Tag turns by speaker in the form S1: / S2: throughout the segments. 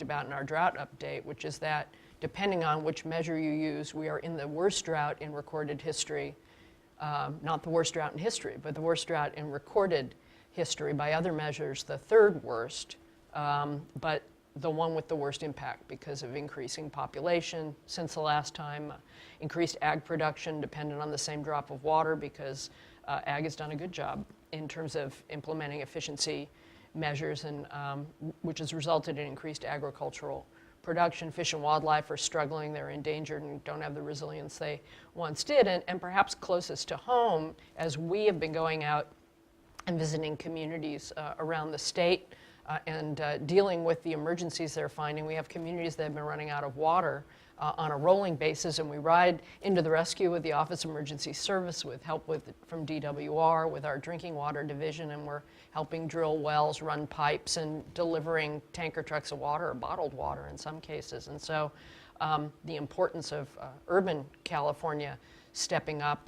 S1: talked about in our drought update, which is that depending on which measure you use, we are in the worst drought in recorded history. Not the worst drought in history, but the worst drought in recorded history. By other measures, the third worst, but the one with the worst impact because of increasing population since the last time, increased ag production dependent on the same drop of water because ag has done a good job in terms of implementing efficiency measures, and which has resulted in increased agricultural production. Fish and wildlife are struggling, they're endangered and don't have the resilience they once did. And perhaps closest to home, as we have been going out and visiting communities around the state and dealing with the emergencies they're finding, we have communities that have been running out of water on a rolling basis, and we ride into the rescue with the Office of Emergency Service with help from DWR, with our drinking water division, and we're helping drill wells, run pipes, and delivering tanker trucks of water or bottled water in some cases. And so the importance of urban California stepping up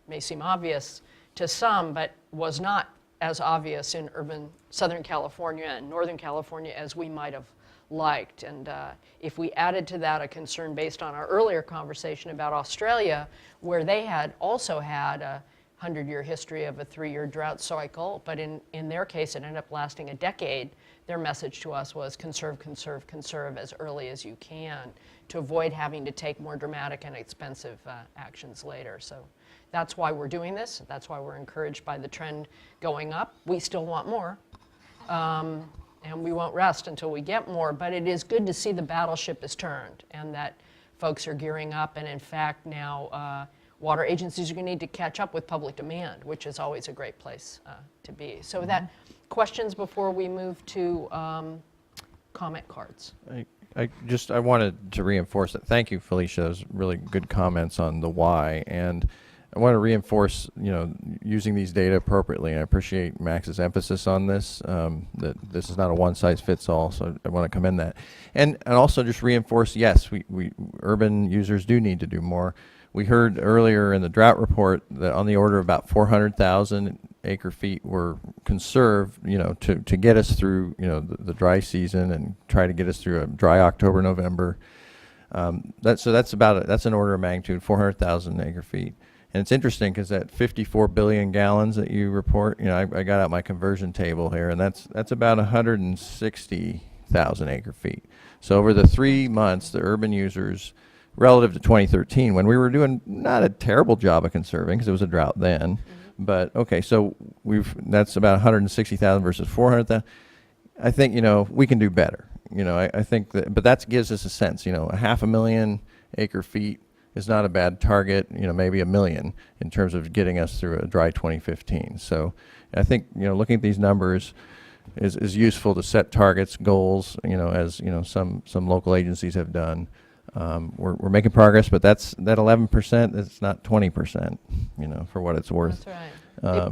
S1: may seem obvious to some, but was not as obvious in urban Southern California and Northern California as we might have liked. And if we added to that a concern based on our earlier conversation about Australia, where they had also had a 100-year history of a 3-year drought cycle, but in their case it ended up lasting a decade, their message to us was conserve, conserve, conserve as early as you can to avoid having to take more dramatic and expensive actions later. So that's why we're doing this. That's why we're encouraged by the trend going up. We still want more. And we won't rest until we get more, but it is good to see the battleship is turned and that folks are gearing up, and in fact now water agencies are going to need to catch up with public demand, which is always a great place to be. So with that, questions before we move to comment cards?
S2: I wanted to reinforce that. Thank you, Felicia. Those really good comments on the why, and I want to reinforce, using these data appropriately. And I appreciate Max's emphasis on this, that this is not a one-size-fits-all, so I want to commend that. And also just reinforce, yes, we urban users do need to do more. We heard earlier in the drought report that on the order of about 400,000 acre-feet were conserved, to get us through, the dry season and try to get us through a dry October, November. That's an order of magnitude, 400,000 acre-feet. And it's interesting because that 54 billion gallons that you report, I got out my conversion table here, and that's about 160,000 acre-feet. So over the 3 months, the urban users, relative to 2013, when we were doing not a terrible job of conserving because it was a drought then, but okay, so that's about 160,000 versus 400,000. I think, we can do better. I think that, but that gives us a sense, 500,000 acre-feet is not a bad target, maybe 1 million in terms of getting us through a dry 2015. So I think, looking at these numbers is useful to set targets, goals, as, some local agencies have done. We're making progress, but that 11%, it's not 20%, for what it's worth.
S1: That's right.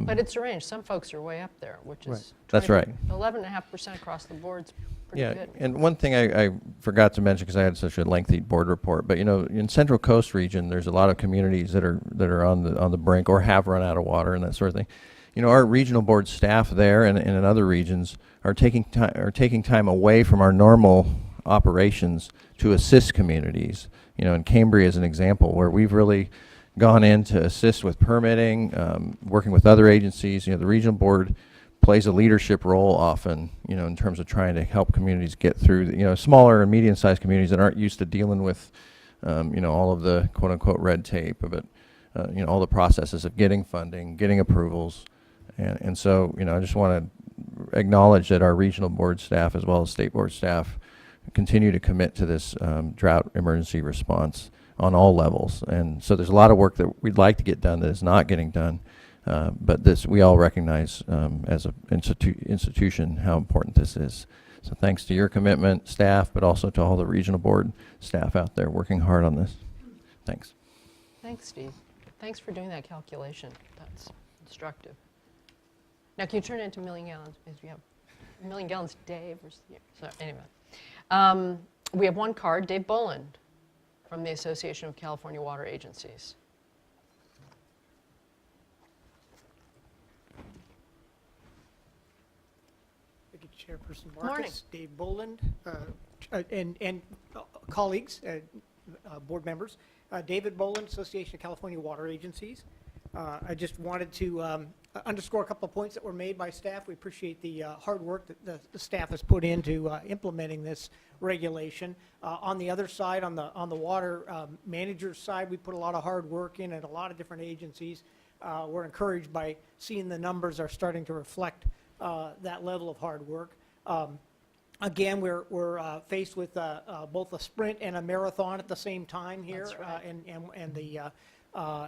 S1: But it's a range. Some folks are way up there, which is
S2: That's right.
S1: 11.5% across the board's pretty good.
S2: And one thing I forgot to mention because I had such a lengthy board report, but in Central Coast region, there's a lot of communities that are on the brink or have run out of water and that sort of thing. Our regional board staff there and in other regions are taking time away from our normal operations to assist communities. And Cambria is an example where we've really gone in to assist with permitting, working with other agencies. The regional board plays a leadership role often, in terms of trying to help communities get through, smaller and medium-sized communities that aren't used to dealing with, all of the quote-unquote red tape, but, all the processes of getting funding, getting approvals. And so, I just want to acknowledge that our regional board staff as well as state board staff continue to commit to this drought emergency response on all levels. And so there's a lot of work that we'd like to get done that is not getting done. But we all recognize as an institution how important this is. So thanks to your commitment, staff, but also to all the regional board staff out there working hard on this. Thanks.
S1: Thanks, Steve. Thanks for doing that calculation. That's instructive. Now, can you turn it into 1 million gallons? Because we have 1 million gallons a day versus year. So anyway, we have one card, Dave Boland from the Association of California Water Agencies.
S3: Chairperson Marcus, Dave Boland, and colleagues, board members, David Boland, Association of California Water Agencies. I just wanted to underscore a couple of points that were made by staff. We appreciate the hard work that the staff has put into implementing this regulation. On the other side, on the water manager's side, we put a lot of hard work in at a lot of different agencies. We're encouraged by seeing the numbers are starting to reflect that level of hard work. Again, we're faced with both a sprint and a marathon at the same time here.
S1: That's right.
S3: And the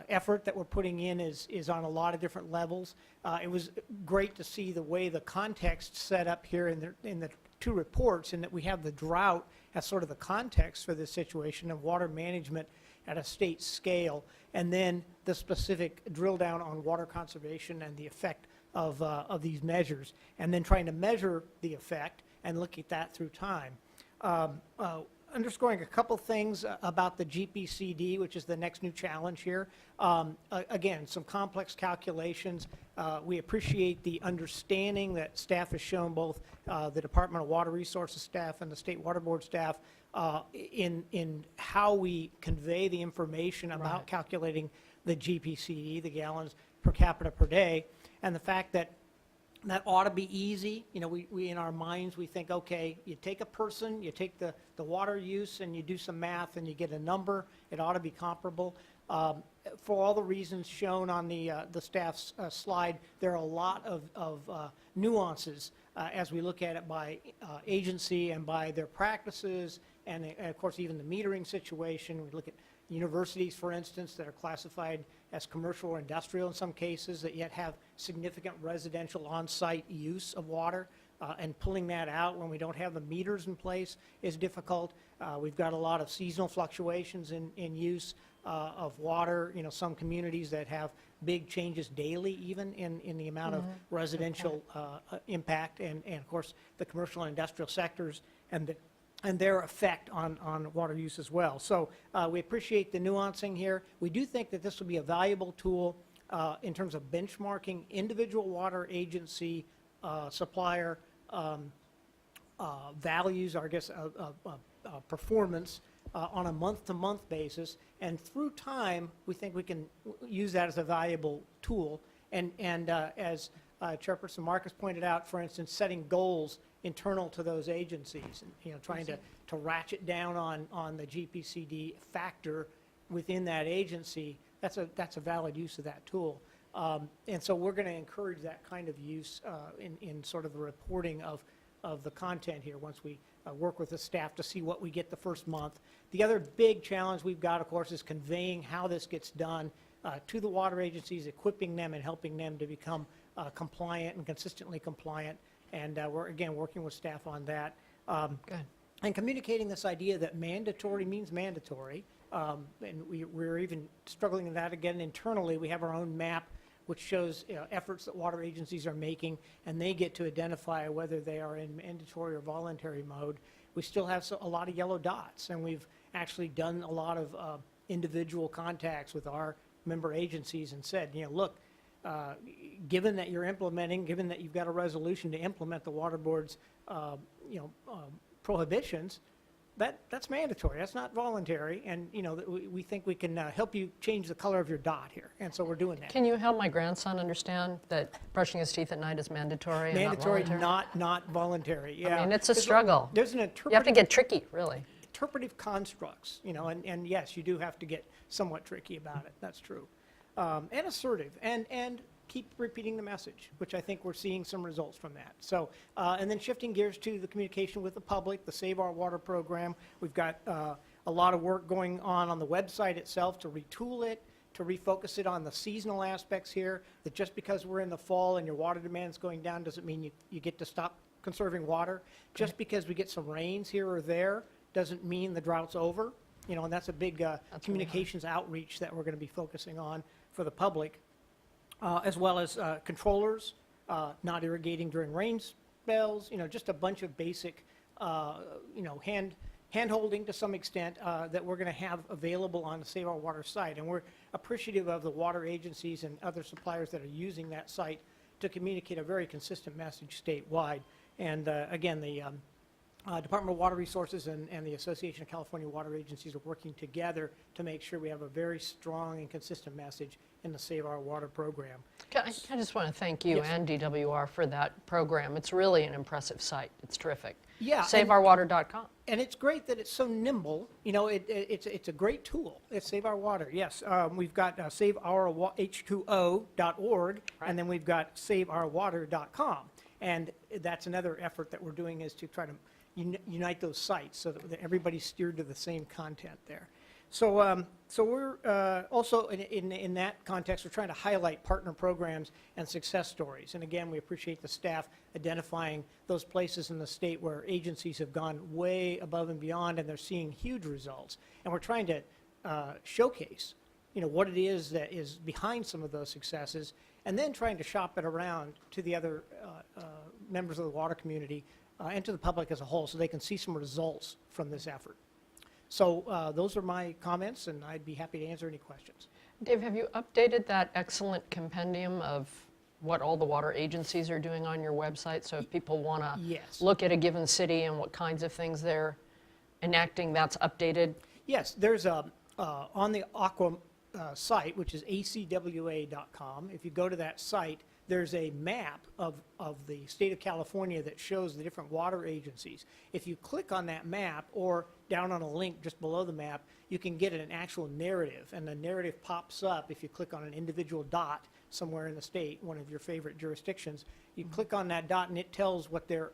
S3: effort that we're putting in is on a lot of different levels. It was great to see the way the context set up here in the two reports, in that we have the drought as sort of the context for this situation of water management at a state scale, and then the specific drill down on water conservation and the effect of these measures, and then trying to measure the effect and look at that through time. Underscoring a couple things about the GPCD, which is the next new challenge here. Again, some complex calculations. We appreciate the understanding that staff has shown, both the Department of Water Resources staff and the State Water Board staff, in how we convey the information about
S1: Right.
S3: calculating the GPCD, the gallons per capita per day, and the fact that that ought to be easy. You know, we in our minds, we think, okay, you take a person, you take the water use, and you do some math, and you get a number. It ought to be comparable. For all the reasons shown on the staff's slide, there are a lot of nuances as we look at it by agency and by their practices, and of course, even the metering situation. We look at universities, for instance, that are classified as commercial or industrial in some cases, that yet have significant residential on-site use of water, and pulling that out when we don't have the meters in place is difficult. We've got a lot of seasonal fluctuations in use of water. You know, some communities that have big changes daily, even in the amount of residential impact, and of course, the commercial and industrial sectors and their effect on water use as well. So we appreciate the nuancing here. We do think that this will be a valuable tool in terms of benchmarking individual water agency supplier values, or I guess performance on a month-to-month basis. And through time, we think we can use that as a valuable tool. And as Chairperson Marcus pointed out, for instance, setting goals internal to those agencies, and, you know, trying to ratchet down on the GPCD factor within that agency, that's a valid use of that tool. And so we're going to encourage that kind of use in sort of the reporting of the content here once we work with the staff to see what we get the first month. The other big challenge we've got, of course, is conveying how this gets done to the water agencies, equipping them and helping them to become compliant and consistently compliant. And we're, again, working with staff on that.
S1: Good.
S3: And communicating this idea that mandatory means mandatory. And we're even struggling with that again internally. We have our own map which shows efforts that water agencies are making, and they get to identify whether they are in mandatory or voluntary mode. We still have a lot of yellow dots, and we've actually done a lot of individual contacts with our member agencies and said, you know, look, given that you're implementing, given that you've got a resolution to implement the water board's, prohibitions, that's mandatory. That's not voluntary. And, you know, we think we can help you change the color of your dot here. And so we're doing that.
S1: Can you help my grandson understand that brushing his teeth at night is mandatory
S3: Mandatory,
S1: and not voluntary?
S3: not voluntary. Yeah.
S1: I mean, it's a struggle.
S3: There's an
S1: You have to
S3: interpretive,
S1: get tricky, really.
S3: interpretive constructs, you know, and yes, you do have to get somewhat tricky about it. That's true. And assertive, and keep repeating the message, which I think we're seeing some results from that. So, and then shifting gears to the communication with the public, the Save Our Water program. We've got a lot of work going on the website itself to retool it, to refocus it on the seasonal aspects here, that just because we're in the fall and your water demand is going down doesn't mean you get to stop conserving water. Just because we get some rains here or there doesn't mean the drought's over. You know, and that's a big communications outreach that we're going to be focusing on for the public. As well as controllers, not irrigating during rain spells, you know, just a bunch of basic, hand-holding to some extent that we're going to have available on the Save Our Water site. And we're appreciative of the water agencies and other suppliers that are using that site to communicate a very consistent message statewide. And again, Department of Water Resources and the Association of California Water Agencies are working together to make sure we have a very strong and consistent message in the Save Our Water program.
S1: I just want to thank you
S3: Yes.
S1: and DWR for that program. It's really an impressive site. It's terrific.
S3: Yeah,
S1: SaveOurWater.com.
S3: And it's great that it's so nimble. You know, it's a great tool. It's Save Our Water. Yes, we've got SaveOurH2O.org,
S1: Right.
S3: and then we've got SaveOurWater.com. And that's another effort that we're doing, is to try to unite those sites so that everybody's steered to the same content there. So, so we're also in that context, we're trying to highlight partner programs and success stories. And again, we appreciate the staff identifying those places in the state where agencies have gone way above and beyond, and they're seeing huge results. And we're trying to showcase, you know, what it is that is behind some of those successes, and then trying to shop it around to the other members of the water community and to the public as a whole, so they can see some results from this effort. So those are my comments, and I'd be happy to answer any questions.
S1: Dave, have you updated that excellent compendium of what all the water agencies are doing on your website? So if people want to
S3: Yes.
S1: look at a given city and what kinds of things they're enacting, that's updated?
S3: Yes, there's a, on the Aqua site, which is acwa.com, if you go to that site, there's a map of the state of California that shows the different water agencies. If you click on that map, or down on a link just below the map, you can get an actual narrative, and the narrative pops up if you click on an individual dot somewhere in the state, one of your favorite jurisdictions. You click on that dot and it tells what they're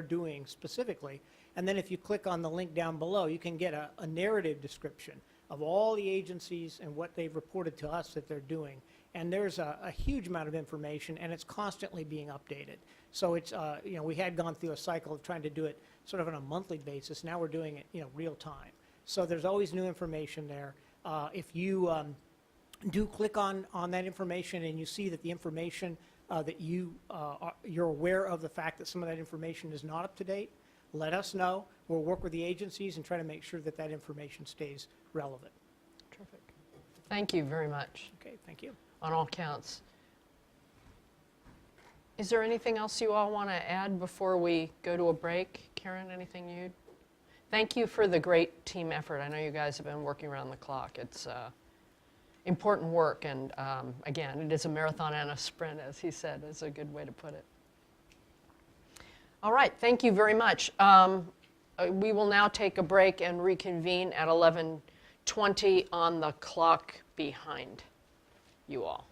S3: doing specifically. And then if you click on the link down below, you can get a narrative description of all the agencies and what they've reported to us that they're doing. And there's a huge amount of information, and it's constantly being updated. So it's, you know, we had gone through a cycle of trying to do it sort of on a monthly basis. Now we're doing it, you know, real time. So there's always new information there. If you do click on that information and you see that the information that you're aware of the fact that some of that information is not up to date, let us know. We'll work with the agencies and try to make sure that that information stays relevant.
S1: Terrific. Thank you very much
S3: Okay, thank you.
S1: on all counts. Is there anything else you all want to add before we go to a break? Karen, anything you'd? Thank you for the great team effort. I know you guys have been working around the clock. It's important work, and again, it is a marathon and a sprint, as he said. Is a good way to put it. All right, thank you very much. We will now take a break and reconvene at 11:20 on the clock behind you all.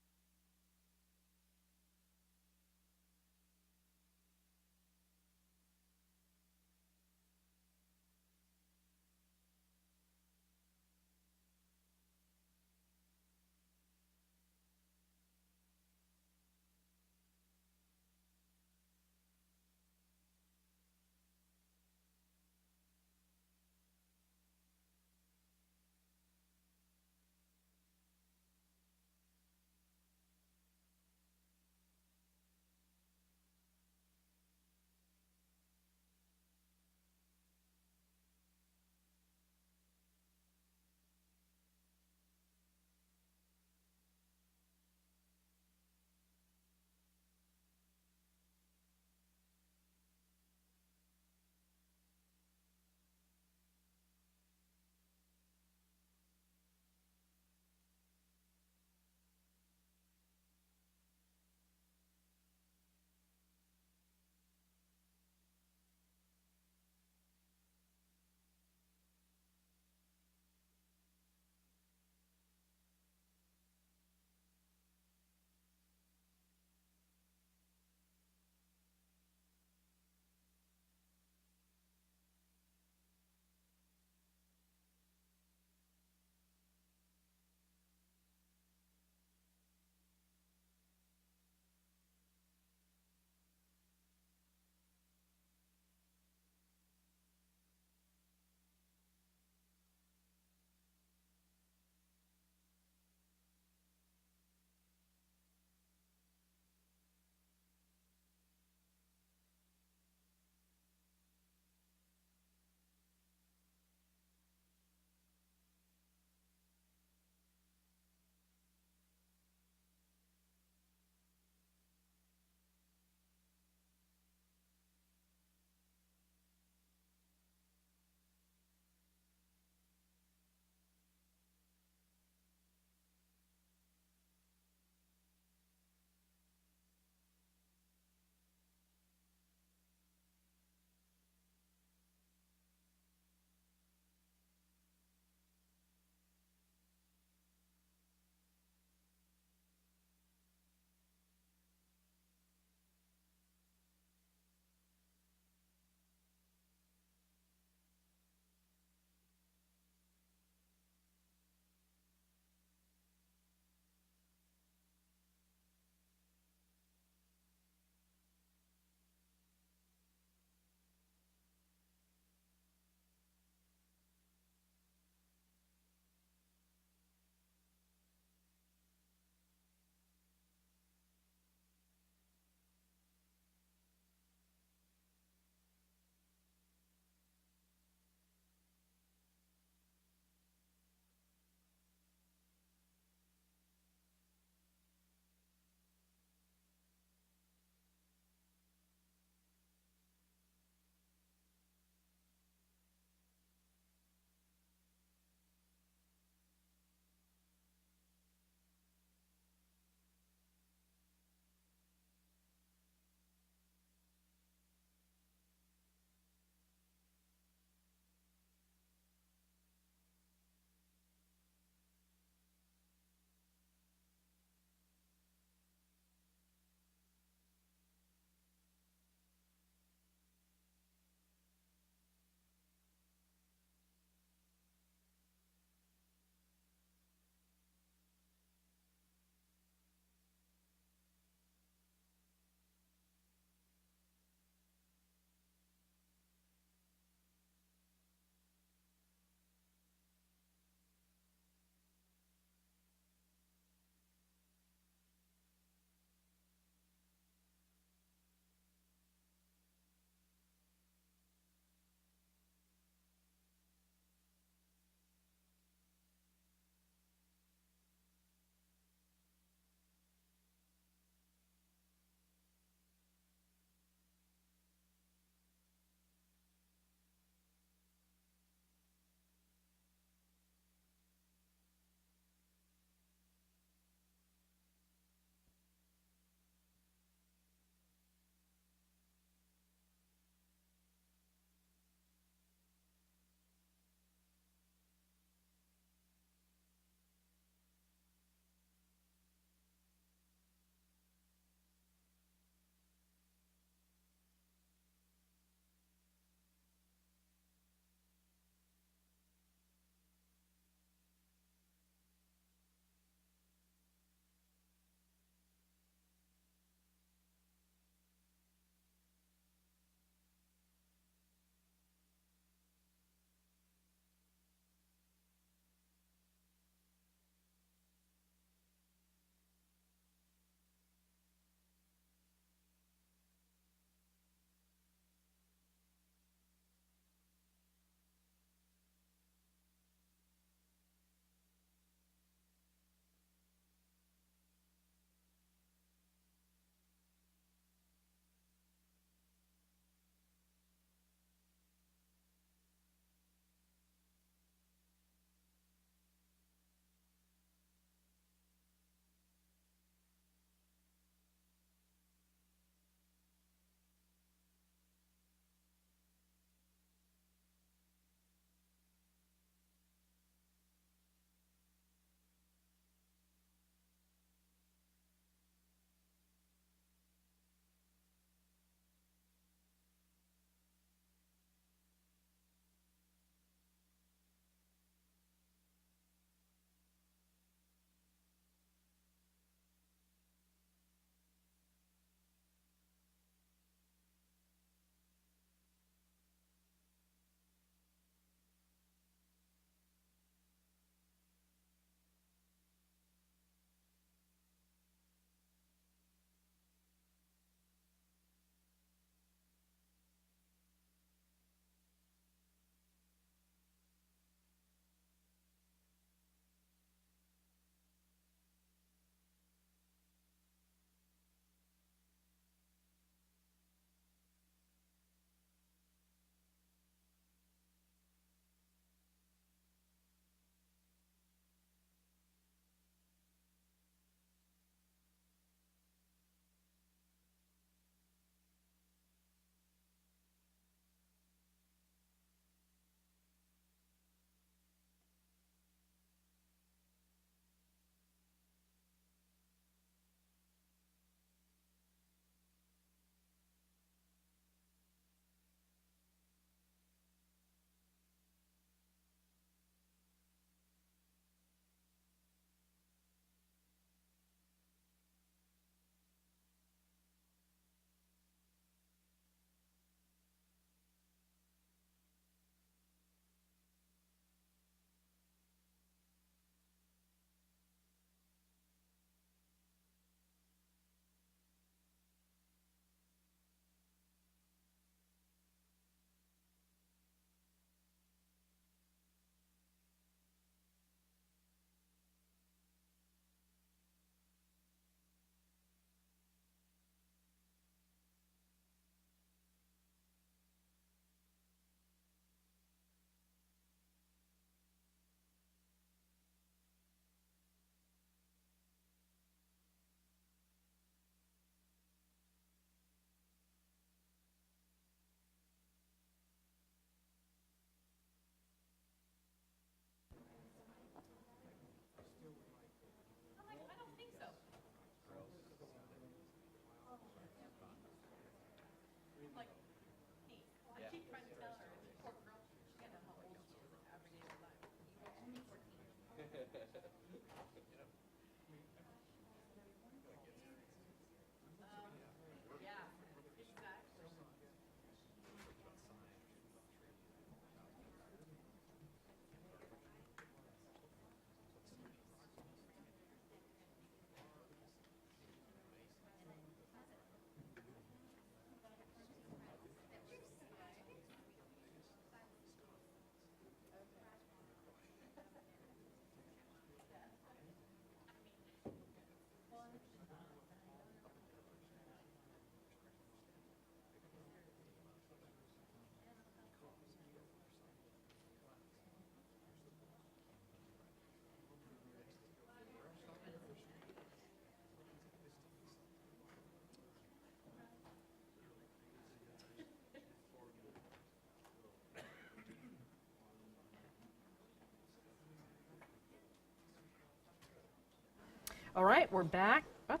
S1: All right, we're back. Oh.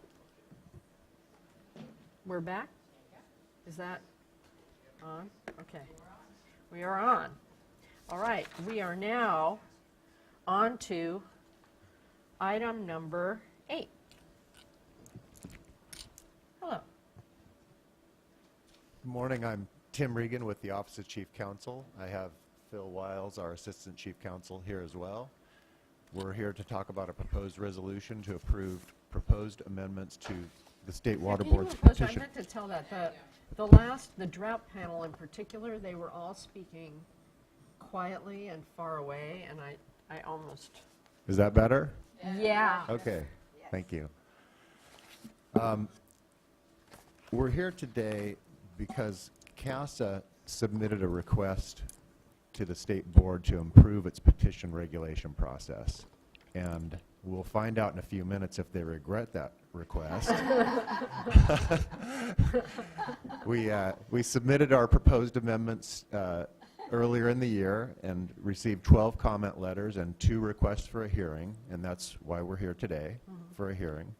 S1: We're back? Is that on? Okay. We are on. All right, we are now on to item number 8. Hello.
S4: Good morning. I'm Tim Regan with the Office of Chief Counsel. I have Phil Wiles, our Assistant Chief Counsel, here as well. We're here to talk about a proposed resolution to approve proposed amendments to the State Water
S1: Can you
S4: Board's
S1: move closer? I
S4: petition.
S1: meant to tell that. The drought panel in particular, they were all speaking quietly and far away, and I almost,
S4: Is that better?
S1: yeah.
S4: Okay, thank you. We're here today because CASA submitted a request to the State Board to improve its petition regulation process. And we'll find out in a few minutes if they regret that request. We submitted our proposed amendments earlier in the year and received 12 comment letters and 2 requests for a hearing, and that's why we're here today, for a hearing.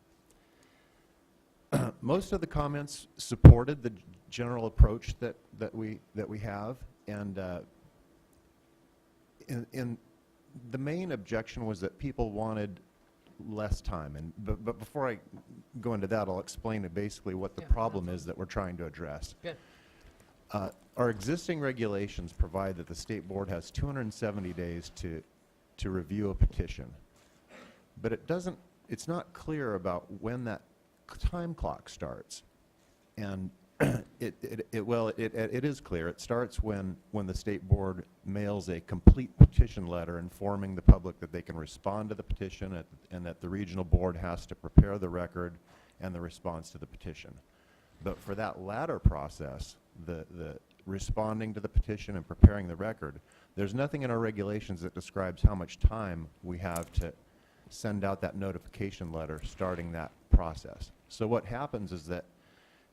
S4: Most of the comments supported the general approach that we have, and in the main objection was that people wanted less time. And but before I go into that, I'll explain basically what the problem is that we're trying to address.
S1: Good.
S4: Our existing regulations provide that the State Board has 270 days to review a petition, but it's not clear about when that time clock starts. And it is clear. It starts when the State Board mails a complete petition letter informing the public that they can respond to the petition and that the regional board has to prepare the record and the response to the petition. But for that latter process, the responding to the petition and preparing the record, there's nothing in our regulations that describes how much time we have to send out that notification letter starting that process. So what happens is that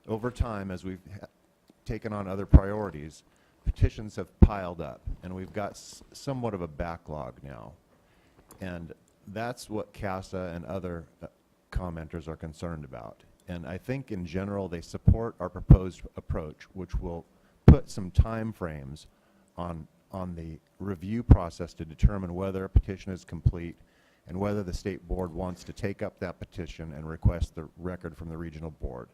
S4: over time, as we've taken on other priorities, petitions have piled up, and we've got somewhat of a backlog now. And that's what CASA and other commenters are concerned about. And I think in general they support our proposed approach, which will put some time frames on the review process to determine whether a petition is complete and whether the State Board wants to take up that petition and request the record from the regional board.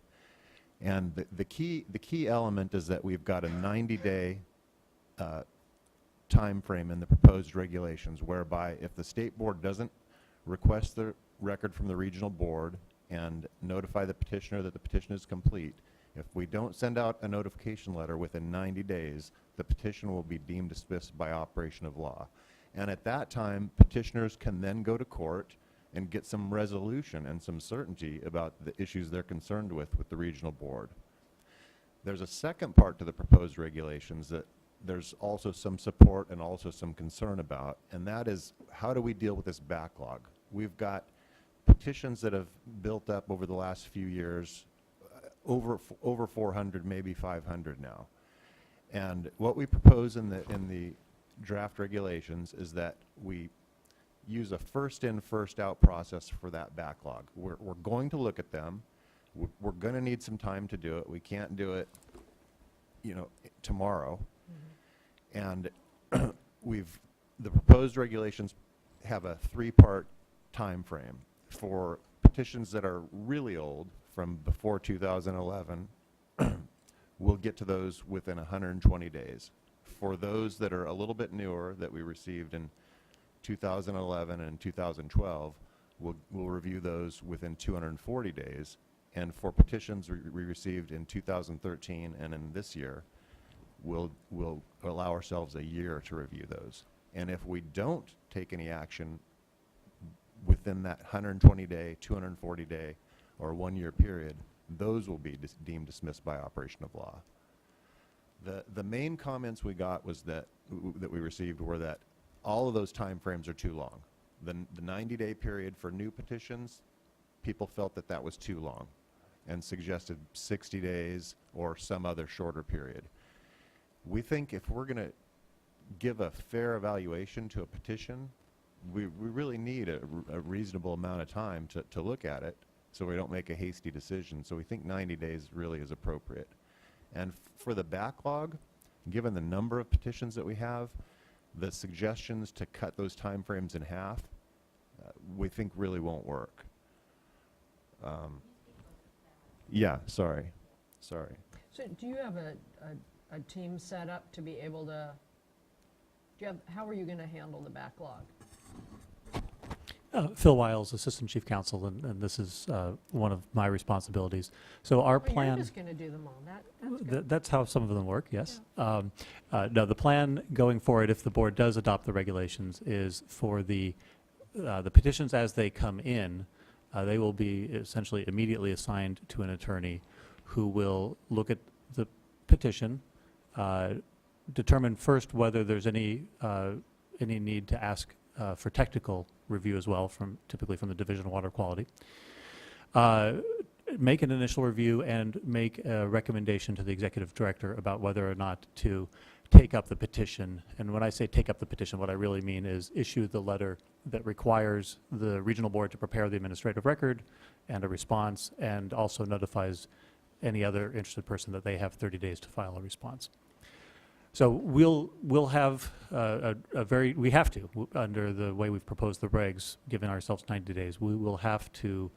S4: And the key element is that we've got a 90-day time frame in the proposed regulations, whereby if the State Board doesn't request the record from the regional board and notify the petitioner that the petition is complete, if we don't send out a notification letter within 90 days, the petition will be deemed dismissed by operation of law. And at that time, petitioners can then go to court and get some resolution and some certainty about the issues they're concerned with the regional board. There's a second part to the proposed regulations that there's also some support and also some concern about, and that is, how do we deal with this backlog? We've got petitions that have built up over the last few years, over 400, maybe 500 now. And what we propose in the draft regulations is that we use a first in, first out process for that backlog. We're going to look at them. We're going to need some time to do it. We can't do it, tomorrow. And the proposed regulations have a 3-part time frame. For petitions that are really old, from before 2011, we'll get to those within 120 days. For those that are a little bit newer, that we received in 2011 and 2012, we'll review those within 240 days. And for petitions we received in 2013 and in this year, we'll allow ourselves a year to review those. And if we don't take any action within that 120-day, 240-day, or 1-year period, those will be deemed dismissed by operation of law. The main comments we got was that we received were that all of those time frames are too long. The 90-day period for new petitions, people felt that was too long and suggested 60 days or some other shorter period. We think if we're going to give a fair evaluation to a petition, we really need a reasonable amount of time to look at it so we don't make a hasty decision. So we think 90 days really is appropriate. And for the backlog, given the number of petitions that we have, the suggestions to cut those timeframes in half, we think really won't work. Yeah, sorry.
S1: So do you have a team set up to be able to, how are you going to handle the backlog?
S5: Phil Wiles, Assistant Chief Counsel, and this is one of my responsibilities. So our
S1: Oh, you're
S5: plan,
S1: just going to do them all. That's good.
S5: that's how some of them work, yes. No, the plan going forward, if the board does adopt the regulations, is for the petitions as they come in, they will be essentially immediately assigned to an attorney who will look at the petition, determine first whether there's any need to ask for technical review as well, typically from the Division of Water Quality. Make an initial review and make a recommendation to the executive director about whether or not to take up the petition. And when I say take up the petition, what I really mean is issue the letter that requires the regional board to prepare the administrative record and a response, and also notifies any other interested person that they have 30 days to file a response. So we'll have we have to, under the way we've proposed the regs, giving ourselves 90 days, we will have to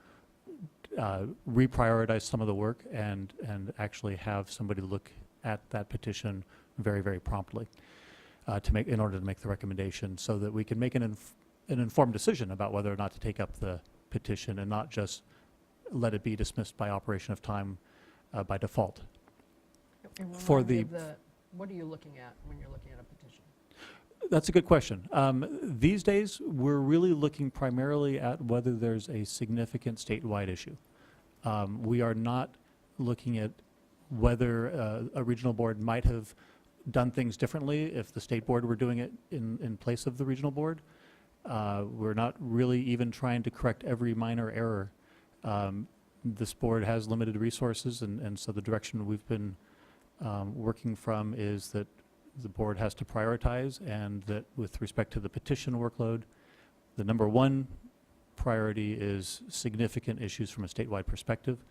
S5: reprioritize some of the work and actually have somebody look at that petition very, very promptly in order to make the recommendation, so that we can make an informed decision about whether or not to take up the petition and not just let it be dismissed by operation of time by default.
S1: And
S5: For
S1: remind me
S5: the-
S1: of what are you looking at when you're looking at a petition?
S5: That's a good question. These days, we're really looking primarily at whether there's a significant statewide issue. We are not looking at whether a regional board might have done things differently if the state board were doing it in place of the regional board. We're not really even trying to correct every minor error. This board has limited resources, and so the direction we've been working from is that the board has to prioritize, and that with respect to the petition workload, the number one priority is significant issues from a statewide perspective.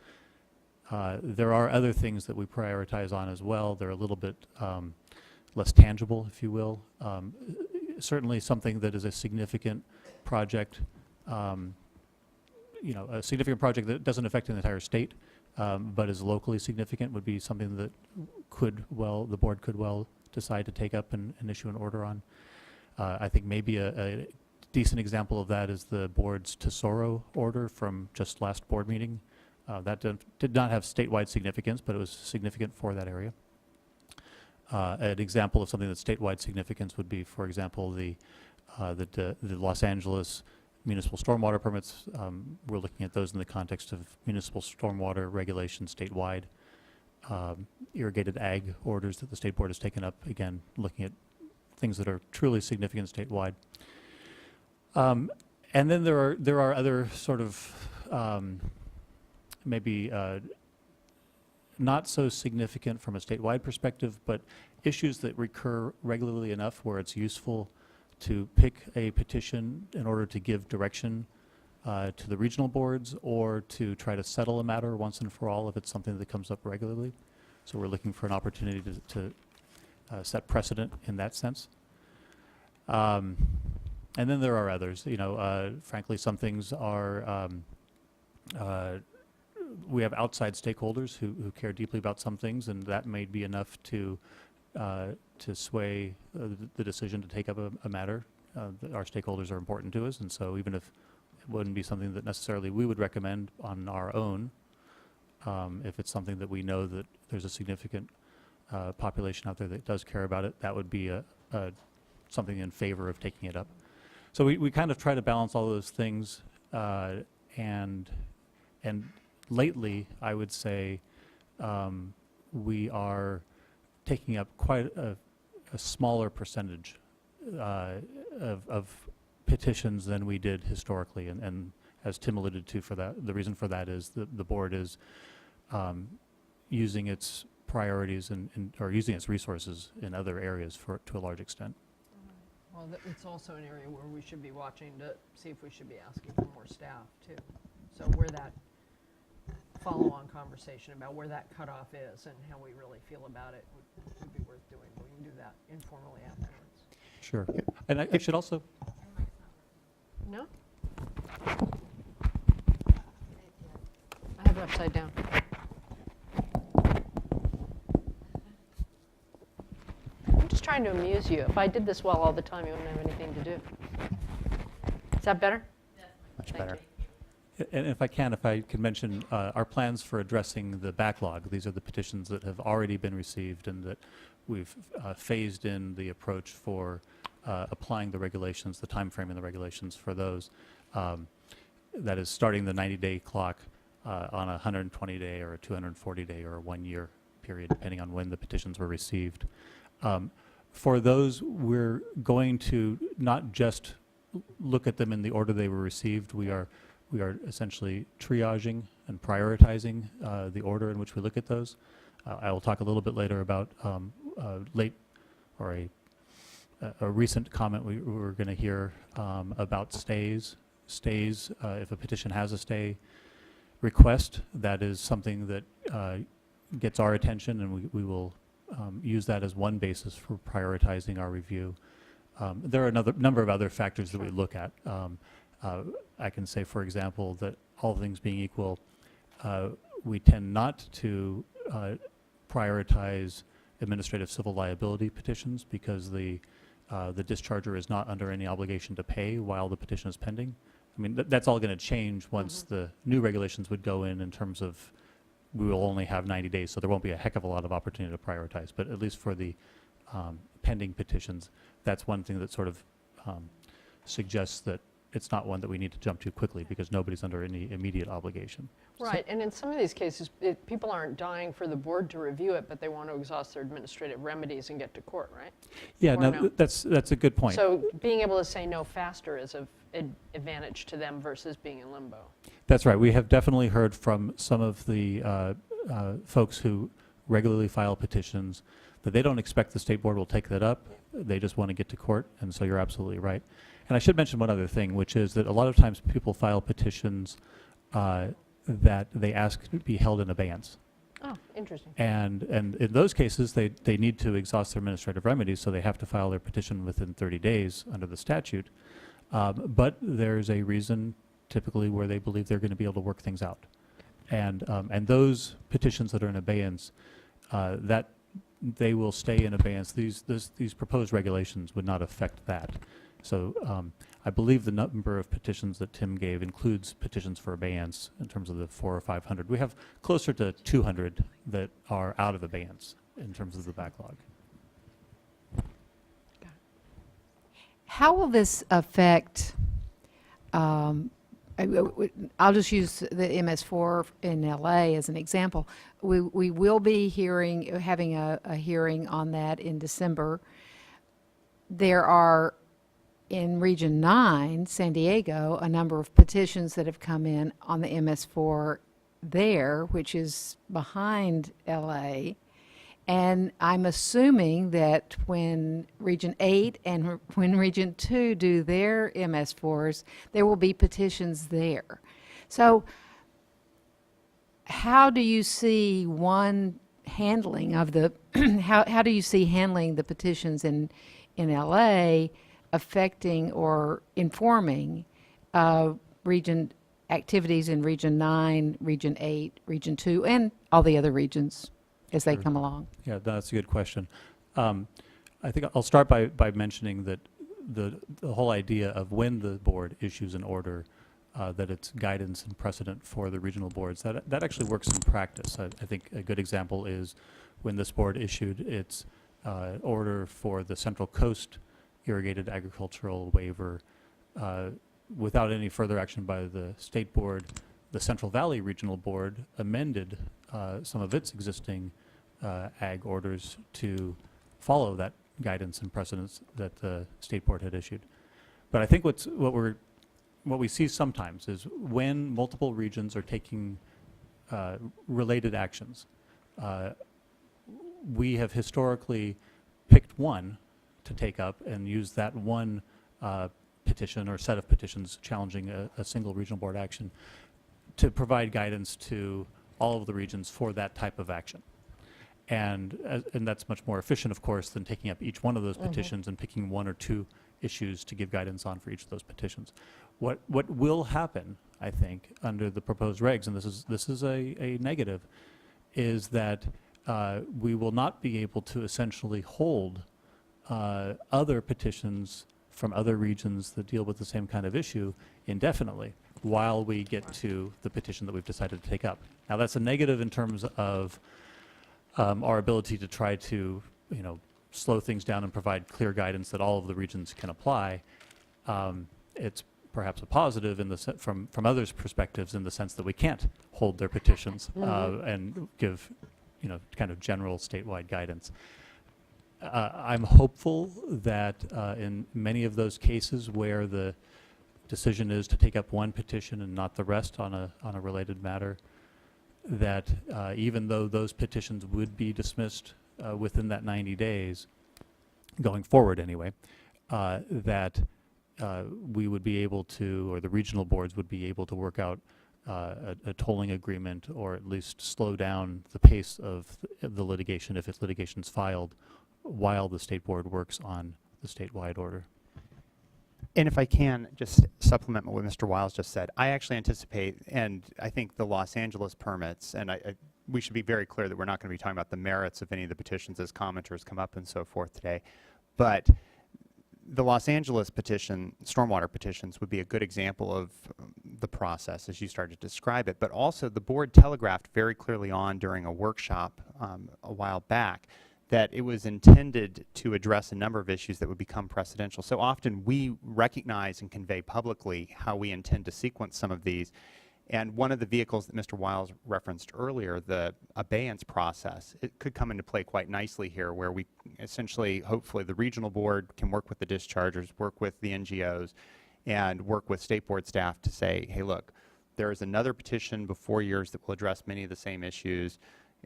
S5: There are other things that we prioritize on as well. They're a little bit less tangible, if you will. Certainly something that is a significant project, a significant project that doesn't affect an entire state, but is locally significant, would be something that the board could well decide to take up and issue an order on. I think maybe a decent example of that is the board's Tesoro order from just last board meeting. That did not have statewide significance, but it was significant for that area. An example of something that's statewide significance would be, for example, the Los Angeles municipal stormwater permits. We're looking at those in the context of municipal stormwater regulations statewide. Irrigated ag orders that the state board has taken up, again, looking at things that are truly significant statewide. And then there are other sort of maybe not so significant from a statewide perspective, but issues that recur regularly enough where it's useful to pick a petition in order to give direction to the regional boards, or to try to settle a matter once and for all if it's something that comes up regularly. So we're looking for an opportunity to set precedent in that sense. And then there are others. Frankly, some things are, we have outside stakeholders who care deeply about some things, and that may be enough to sway the decision to take up a matter. Our stakeholders are important to us, and so even if it wouldn't be something that necessarily we would recommend on our own, if it's something that we know that there's a significant population out there that does care about it, that would be something in favor of taking it up. So we kind of try to balance all those things, and lately, I would say, we are taking up quite a smaller percentage of petitions than we did historically, and as Tim alluded to, for that, the reason for that is the board is using its priorities or using its resources in other areas to a large extent.
S1: Well, it's also an area where we should be watching to see if we should be asking for more staff, too. So where that follow-on conversation about where that cutoff is and how we really feel about it would be worth doing. We can do that informally afterwards.
S5: Sure. And I should also,
S1: No? I have it upside down. I'm just trying to amuse you. If I did this well all the time, you wouldn't have anything to do. Is that better?
S5: much
S1: Thank
S5: better. And if I can mention our plans for addressing the backlog. These are the petitions that have already been received and that we've phased in the approach for applying the regulations, the time frame in the regulations for those. That is starting the 90-day clock on a 120-day or a 240-day or a 1-year period, depending on when the petitions were received. For those, we're going to not just look at them in the order they were received. We are essentially triaging and prioritizing the order in which we look at those. I will talk a little bit later about a recent comment we were going to hear about stays. Stays, if a petition has a stay request, that is something that gets our attention, and we will use that as one basis for prioritizing our review. There are another number of other factors that we look at. I can say, for example, that all things being equal, we tend not to prioritize administrative civil liability petitions because the discharger is not under any obligation to pay while the petition is pending. I mean, that's all going to change once the new regulations would go in terms of we will only have 90 days, so there won't be a heck of a lot of opportunity to prioritize. But at least for the pending petitions, that's one thing that sort of suggests that it's not one that we need to jump to quickly because nobody's under any immediate obligation.
S1: Right, and in some of these cases, people aren't dying for the board to review it, but they want to exhaust their administrative remedies and get to court, right?
S5: Yeah,
S1: Or
S5: no,
S1: no?
S5: that's a good point.
S1: So being able to say no faster is of advantage to them versus being in limbo.
S5: That's right. We have definitely heard from some of the folks who regularly file petitions that they don't expect the state board will take that up. They just want to get to court, and so you're absolutely right. And I should mention one other thing, which is that a lot of times people file petitions that they ask to be held in abeyance.
S1: Oh, interesting.
S5: And in those cases, they need to exhaust their administrative remedies, so they have to file their petition within 30 days under the statute. But there's a reason typically where they believe they're going to be able to work things out. And those petitions that are in abeyance, that they will stay in abeyance. These proposed regulations would not affect that. So I believe the number of petitions that Tim gave includes petitions for abeyance in terms of the 400 or 500. We have closer to 200 that are out of abeyance in terms of the backlog.
S6: How will this affect, I'll just use the MS4 in LA as an example. We will be having a hearing on that in December. There are, in Region 9, San Diego, a number of petitions that have come in on the MS4 there, which is behind LA. And I'm assuming that when Region 8 and when Region 2 do their MS4s, there will be petitions there. So how do you see one handling of the, how do you see handling the petitions in LA affecting or informing region activities in Region 9, Region 8, Region 2, and all the other regions as they come along?
S5: Yeah, that's a good question. I think I'll start by mentioning that the whole idea of when the board issues an order, that it's guidance and precedent for the regional boards, that actually works in practice. I think a good example is when this board issued its order for the Central Coast irrigated agricultural waiver without any further action by the state board. The Central Valley Regional Board amended some of its existing ag orders to follow that guidance and precedents that the state board had issued. But I think what we see sometimes is when multiple regions are taking related actions, we have historically picked one to take up and use that one petition or set of petitions challenging a single regional board action to provide guidance to all of the regions for that type of action. And that's much more efficient, of course, than taking up each one of those petitions and picking one or two issues to give guidance on for each of those petitions. What will happen, I think, under the proposed regs, and this is a negative, is that we will not be able to essentially hold other petitions from other regions that deal with the same kind of issue indefinitely while we get to the petition that we've decided to take up. Now, that's a negative in terms of our ability to try to, slow things down and provide clear guidance that all of the regions can apply. It's perhaps a positive in the from others' perspectives in the sense that we can't hold their petitions and give, kind of general statewide guidance. I'm hopeful that in many of those cases where the decision is to take up one petition and not the rest on a related matter, that even though those petitions would be dismissed within that 90 days, going forward anyway, that we would be able to, or the regional boards would be able to work out a tolling agreement, or at least slow down the pace of the litigation if its litigation's filed while the state board works on the statewide order.
S7: And if I can just supplement what Mr. Wiles just said, I actually anticipate, and I think the Los Angeles permits, and we should be very clear that we're not going to be talking about the merits of any of the petitions as commenters come up and so forth today, but the Los Angeles petition, stormwater petitions, would be a good example of the process as you started to describe it, but also the board telegraphed very clearly on during a workshop a while back that it was intended to address a number of issues that would become precedential. So often we recognize and convey publicly how we intend to sequence some of these. And one of the vehicles that Mr. Wiles referenced earlier, the abeyance process, it could come into play quite nicely here, where we essentially, hopefully, the regional board can work with the dischargers, work with the NGOs, and work with state board staff to say, hey, look, there is another petition before yours that will address many of the same issues.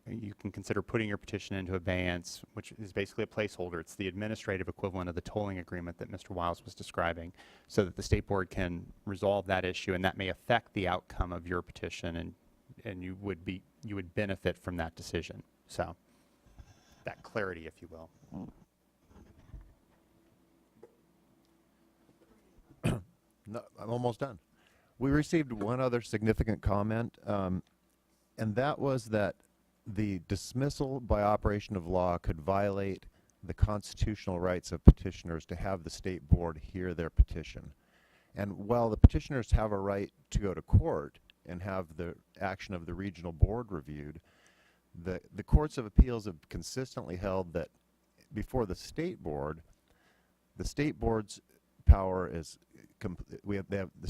S7: You can consider putting your petition into abeyance, which is basically a placeholder. It's the administrative equivalent of the tolling agreement that Mr. Wiles was describing, so that the state board can resolve that issue, and that may affect the outcome of your petition, and you would benefit from that decision. So that clarity, if you will.
S4: No, I'm almost done. We received one other significant comment, and that was that the dismissal by operation of law could violate the constitutional rights of petitioners to have the state board hear their petition. And while the petitioners have a right to go to court and have the action of the regional board reviewed, the courts of appeals have consistently held that before the state board's power is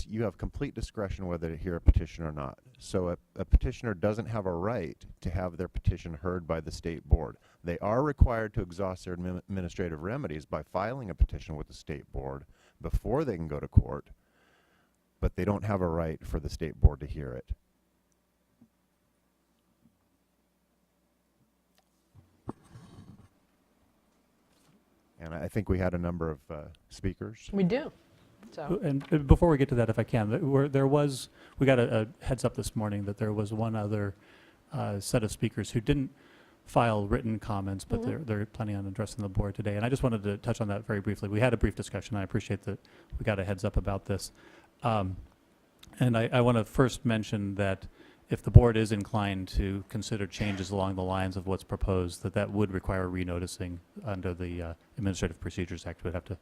S4: you have complete discretion whether to hear a petition or not. So a petitioner doesn't have a right to have their petition heard by the state board. They are required to exhaust their administrative remedies by filing a petition with the state board before they can go to court, but they don't have a right for the state board to hear it. And I think we had a number of speakers.
S1: We do. So.
S5: And before we get to that, if I can, we got a heads up this morning that there was one other set of speakers who didn't file written comments, but they're planning on addressing the board today. And I just wanted to touch on that very briefly. We had a brief discussion. I appreciate that we got a heads up about this. And I want to first mention that if the board is inclined to consider changes along the lines of what's proposed, that would require renoticing under the Administrative Procedures Act. We'd have to